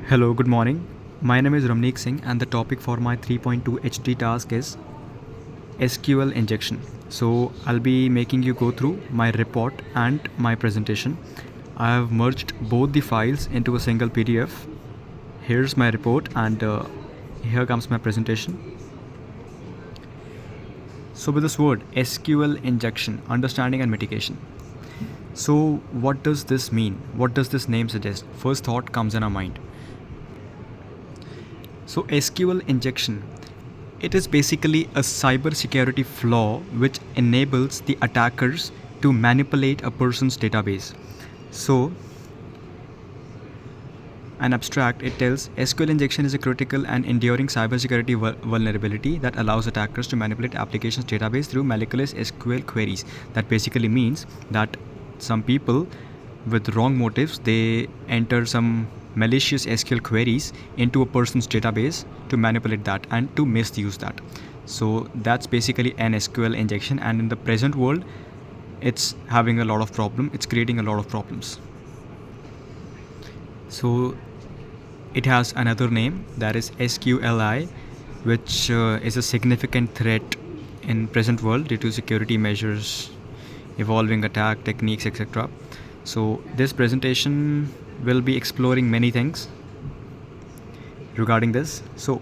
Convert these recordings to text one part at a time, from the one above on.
Hello, good morning. My name is RAMNEEK Singh, and the topic for my 3.2 HD task is SQL injection. So, I'll be making you go through my report and my presentation. I have merged both the files into a single PDF. Here's my report, and here comes my presentation. So, with this word SQL injection, understanding and mitigation. So, what does this mean? What does this name suggest? First thought comes in our mind. So SQL injection, it is basically a cybersecurity flaw which enables the attackers to manipulate a person's database. So an abstract, it tells SQL injection is a critical and enduring cybersecurity vulnerability that allows attackers to manipulate applications database through malicious SQL queries. That basically means that some people with wrong motives, they enter some malicious SQL queries into a person's database to manipulate that and to misuse that. So that's basically an SQL injection, and in the present world it's having a lot of problem, it's creating a lot of problems. So it has another name, that is SQLI, which is a significant threat in present world due to security measures, evolving attack techniques, etc. So this presentation will be exploring many things regarding this. So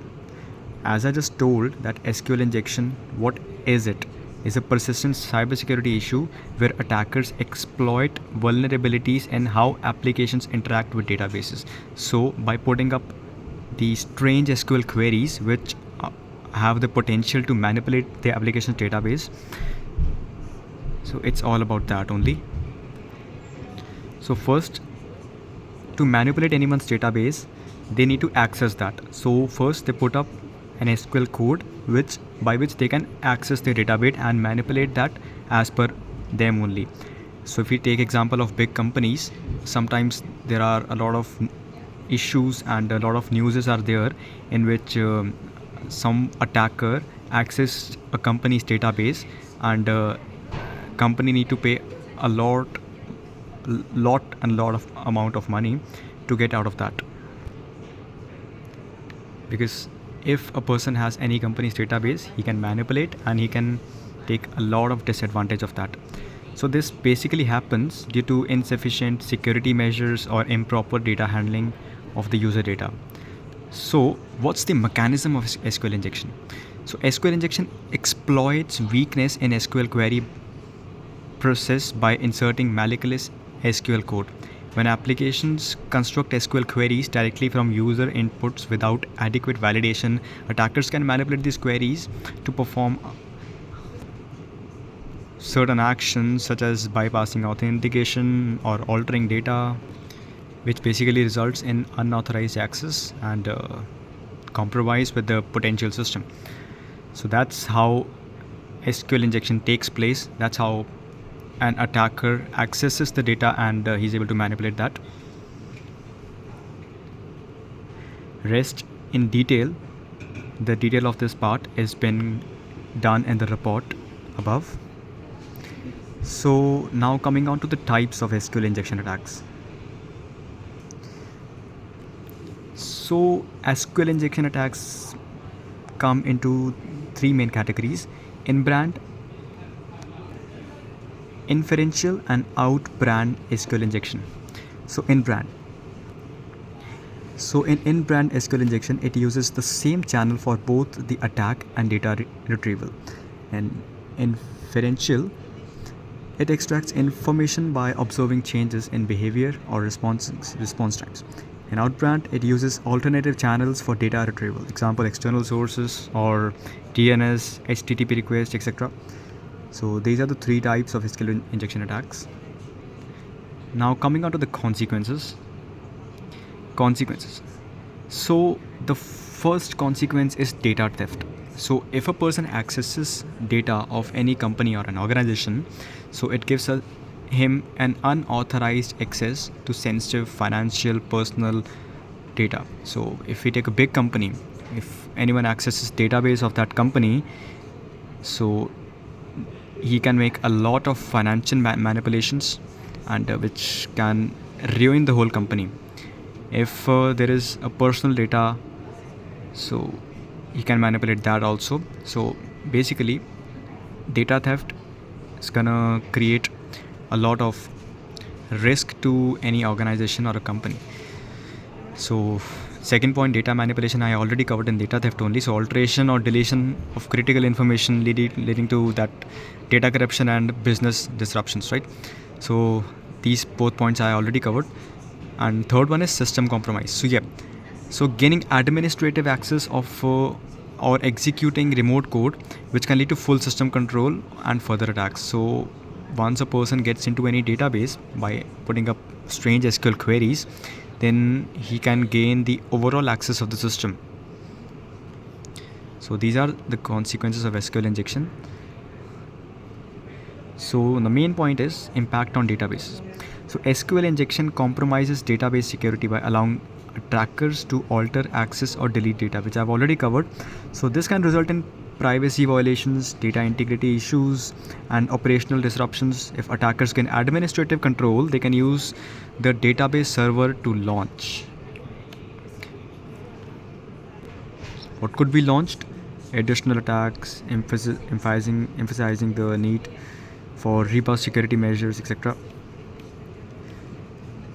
as I just told, that SQL injection, what is it? Is a persistent cybersecurity issue where attackers exploit vulnerabilities in how applications interact with databases. So by putting up these strange SQL queries which have the potential to manipulate the application's database. So it's all about that only. So first, to manipulate anyone's database, they need to access that. So first they put up an SQL code by which they can access the database and manipulate that as per them only. So if we take example of big companies, sometimes there are a lot of issues and a lot of newses are there in which some attacker accessed a company's database, and company need to pay a lot of amount of money to get out of that, because if a person has any company's database, he can manipulate and he can take a lot of disadvantage of that. So this basically happens due to insufficient security measures or improper data handling of the user data. So what's the mechanism of SQL injection? So SQL injection exploits weakness in SQL query process by inserting malicious SQL code. When applications construct SQL queries directly from user inputs without adequate validation, attackers can manipulate these queries to perform certain actions such as bypassing authentication or altering data, which basically results in unauthorized access and compromise with the potential system. So that's how SQL injection takes place. That's how an attacker accesses the data and he's able to manipulate that. Rest in detail, the detail of this part has been done in the report above. So now coming on to the types of SQL injection attacks. So SQL injection attacks come into three main categories: in-brand, inferential, and out-brand SQL injection. So in-brand. So in brand SQL injection, it uses the same channel for both the attack and data retrieval. And inferential, it extracts information by observing changes in behavior or response times. In outbrand, it uses alternative channels for data retrieval, example external sources or DNS, HTTP requests, etc. So these are the three types of SQL injection attacks. Now coming on to the consequences. So the first consequence is data theft. So if a person accesses data of any company or an organization, so it gives him an unauthorized access to sensitive financial, personal data. So if we take a big company, if anyone accesses database of that company, so he can make a lot of financial manipulations, and which can ruin the whole company. If there is a personal data, so he can manipulate that also. So basically, data theft is gonna create a lot of risk to any organization or a company. So second point, data manipulation, I already covered in data theft only. So alteration or deletion of critical information leading to that data corruption and business disruptions, right? So these both points I already covered. And third one is system compromise. So yeah, so gaining administrative access of or executing remote code, which can lead to full system control and further attacks. So once a person gets into any database by putting up strange SQL queries, then he can gain the overall access of the system. So these are the consequences of SQL injection. So the main point is impact on databases. So SQL injection compromises database security by allowing attackers to alter, access or delete data, which I've already covered. So this can result in privacy violations, data integrity issues, and operational disruptions. If attackers gain administrative control, they can use the database server to launch. What could be launched? Additional attacks, emphasizing the need for robust security measures, etc.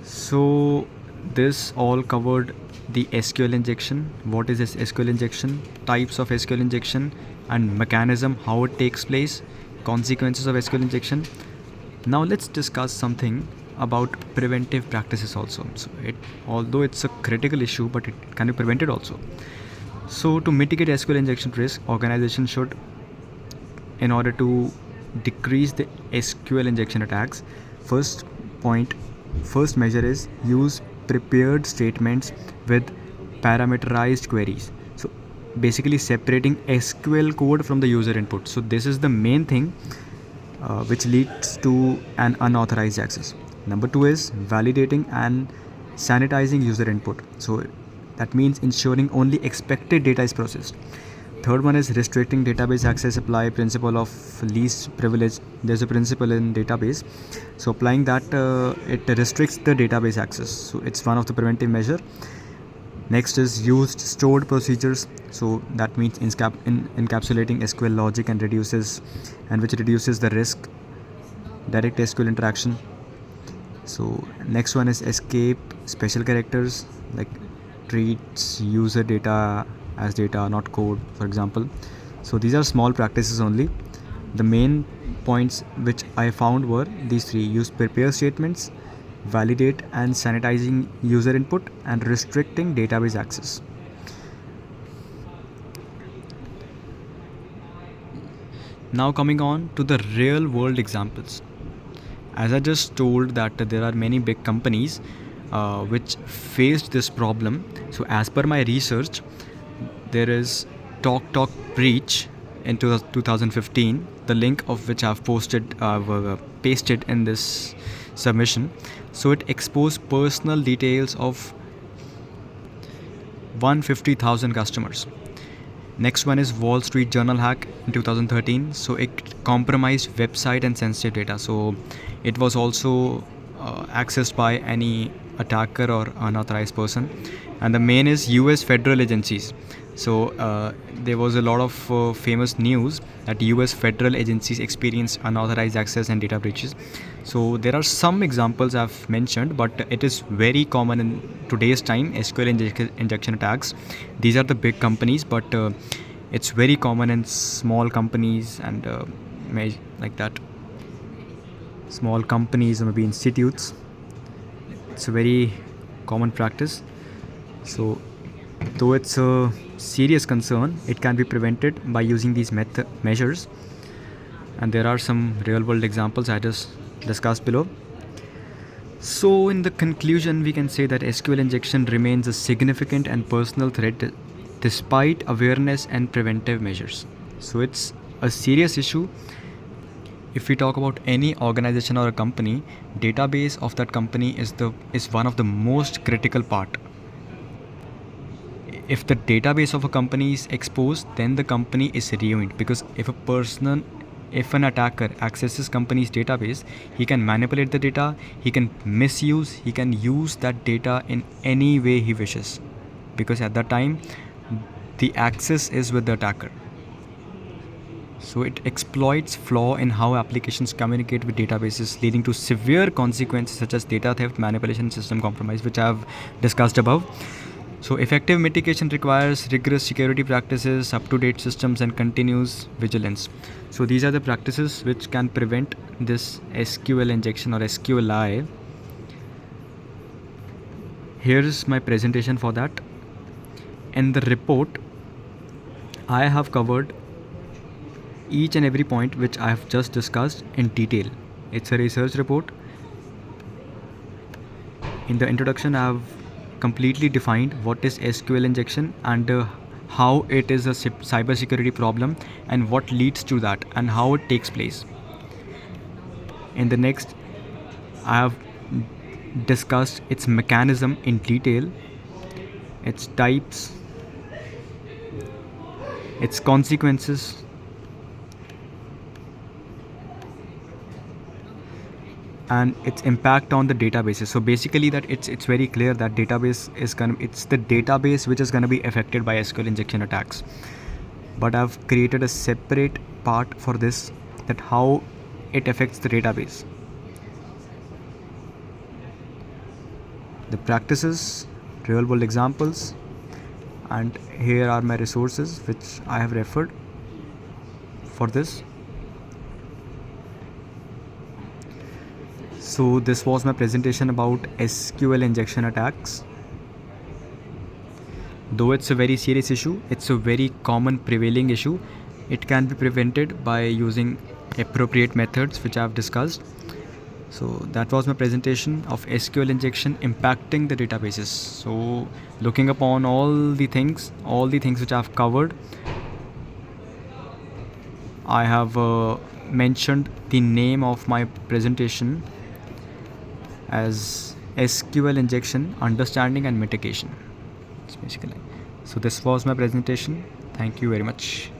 So this all covered the SQL injection. What is this SQL injection? Types of SQL injection and mechanism, how it takes place, consequences of SQL injection. Now let's discuss something about preventive practices also. So although it's a critical issue, but it can be prevented also. So to mitigate SQL injection risk, organizations should, in order to decrease the SQL injection attacks, first measure is use prepared statements with parameterized queries. So basically separating SQL code from the user input. So this is the main thing which leads to an unauthorized access. Number 2 is validating and sanitizing user input. So that means ensuring only expected data is processed. Third one is restricting database access. Apply principle of least privilege. There's a principle in database, so applying that it restricts the database access. So it's one of the preventive measure. Next is used stored procedures. So that means encapsulating SQL logic and which reduces the risk direct SQL interaction. So next one is escape special characters, like treats user data as data, not code, for example. So these are small practices only. The main points which I found were these three: use prepare statements, validate and sanitizing user input, and restricting database access. Now coming on to the real world examples. As I just told that there are many big companies which faced this problem. So as per my research, there is TalkTalk breach in 2015, the link of which I've pasted in this submission. So it exposed personal details of 150,000 customers. Next one is Wall Street Journal hack in 2013. So it compromised website and sensitive data. So it was also accessed by any attacker or unauthorized person. And the main is US federal agencies. So there was a lot of famous news that US federal agencies experienced unauthorized access and data breaches. So there are some examples I've mentioned, but it is very common in today's time, SQL injection attacks. These are the big companies, but it's very common in small companies and like that. Small companies or maybe institutes. It's a very common practice. So though it's a serious concern, it can be prevented by using these measures. And there are some real world examples I just discussed below. So in the conclusion, we can say that SQL injection remains a significant and personal threat despite awareness and preventive measures. So it's a serious issue. If we talk about any organization or a company, database of that company is one of the most critical part. If the database of a company is exposed, then the company is ruined, because if a person if an attacker accesses company's database, he can manipulate the data, he can misuse, he can use that data in any way he wishes, because at that time the access is with the attacker. So it exploits flaw in how applications communicate with databases, leading to severe consequences such as data theft, manipulation, system compromise, which I have discussed above. So effective mitigation requires rigorous security practices, up-to-date systems, and continuous vigilance. So these are the practices which can prevent this SQL injection or SQLI. Here's my presentation for that. In the report, I have covered each and every point which I have just discussed in detail. It's a research report. In the introduction, I have completely defined what is SQL injection and how it is a cybersecurity problem and what leads to that and how it takes place. In the next, I have discussed its mechanism in detail, its types, its consequences, and its impact on the databases. So basically that it's very clear that it's the database which is going to be affected by SQL injection attacks. But I've created a separate part for this, that how it affects the database. The practices, real world examples, and here are my resources which I have referred for this. So this was my presentation about SQL injection attacks. Though it's a very serious issue, it's a very common prevailing issue. It can be prevented by using appropriate methods which I have discussed. So that was my presentation of SQL injection impacting the databases. So looking upon all the things which I have covered, I have mentioned the name of my presentation as SQL injection understanding and mitigation. It's basically. So this was my presentation. Thank you very much.